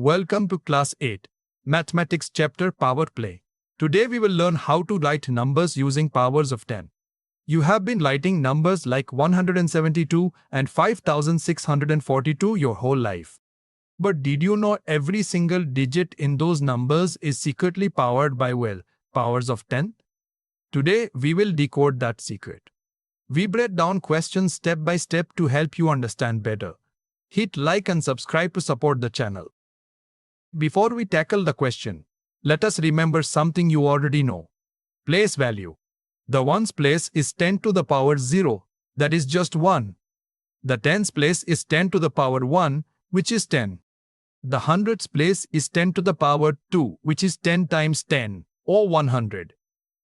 Welcome to Class 8, Mathematics Chapter Power Play. Today we will learn how to write numbers using powers of 10. You have been writing numbers like 172 and 5642 your whole life. But did you know every single digit in those numbers is secretly powered by, powers of 10? Today we will decode that secret. We break down questions step by step to help you understand better. Hit like and subscribe to support the channel. Before we tackle the question, let us remember something you already know. Place value. The ones place is 10 to the power 0, that is just 1. The tens place is 10 to the power 1, which is 10. The hundreds place is 10 to the power 2, which is 10 times 10, or 100.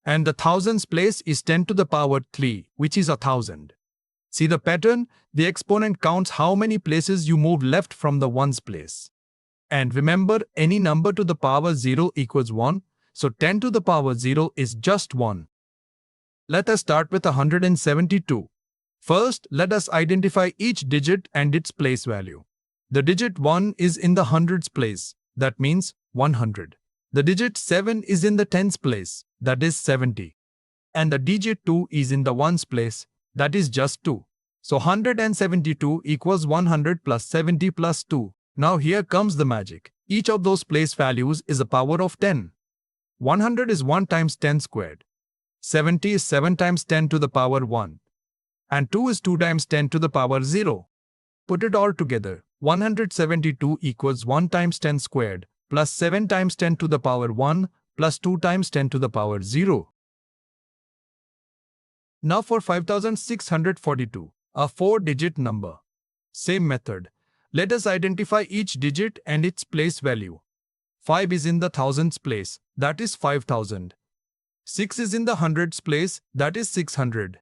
And the thousands place is 10 to the power 3, which is 1000. See the pattern? The exponent counts how many places you move left from the ones place. And remember, any number to the power 0 equals 1, so 10 to the power 0 is just 1. Let us start with 172. First, let us identify each digit and its place value. The digit 1 is in the hundreds place, that means 100. The digit 7 is in the tens place, that is 70. And the digit 2 is in the ones place, that is just 2. So 172 equals 100 plus 70 plus 2. Now here comes the magic. Each of those place values is a power of 10. 100 is 1 times 10 squared. 70 is 7 times 10 to the power 1. And 2 is 2 times 10 to the power 0. Put it all together. 172 equals 1 times 10 squared plus 7 times 10 to the power 1 plus 2 times 10 to the power 0. Now for 5642, a 4-digit number. Same method. Let us identify each digit and its place value. 5 is in the thousands place, that is 5000. 6 is in the hundreds place, that is 600.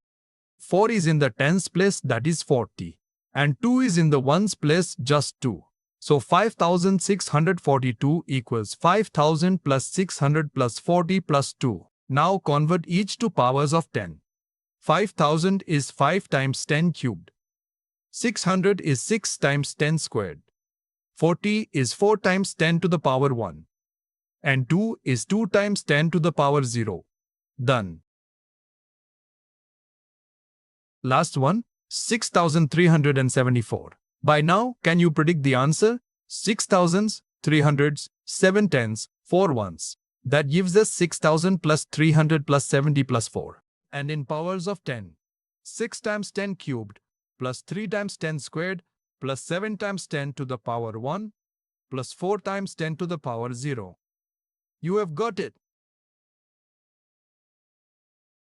4 is in the tens place, that is 40. And 2 is in the ones place, just 2. So 5642 equals 5000 plus 600 plus 40 plus 2. Now convert each to powers of 10. 5000 is 5 times 10 cubed. 600 is 6 times 10 squared. 40 is 4 times 10 to the power 1. And 2 is 2 times 10 to the power 0. Done. Last one, 6374. By now, can you predict the answer? 6 thousands, 300s, 7 tens, 4 ones. That gives us 6000 plus 300 plus 70 plus 4. And in powers of 10, 6 times 10 cubed plus 3 times 10 squared plus 7 times 10 to the power 1 plus 4 times 10 to the power 0. You have got it.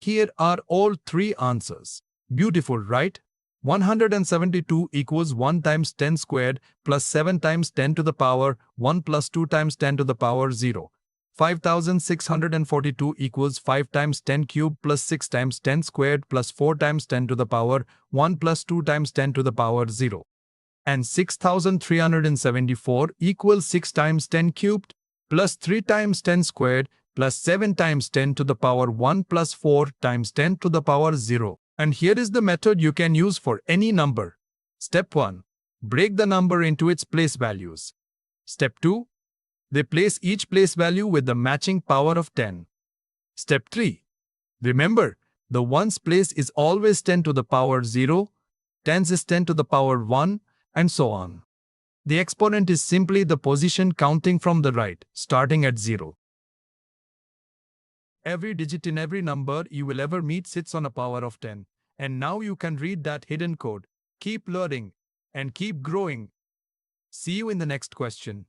Here are all three answers. Beautiful, right? 172 equals 1 times 10 squared plus 7 times 10 to the power 1 plus 2 times 10 to the power 0. 5642 equals 5 times 10 cubed plus 6 times 10 squared plus 4 times 10 to the power 1 plus 2 times 10 to the power 0. And 6374 equals 6 times 10 cubed plus 3 times 10 squared plus 7 times 10 to the power 1 plus 4 times 10 to the power 0. And here is the method you can use for any number. Step 1. Break the number into its place values. Step 2. Replace each place value with the matching power of 10. Step 3. Remember, the ones place is always 10 to the power 0, tens is 10 to the power 1, and so on. The exponent is simply the position counting from the right, starting at 0. Every digit in every number you will ever meet sits on a power of 10. And now you can read that hidden code. Keep learning and keep growing. See you in the next question.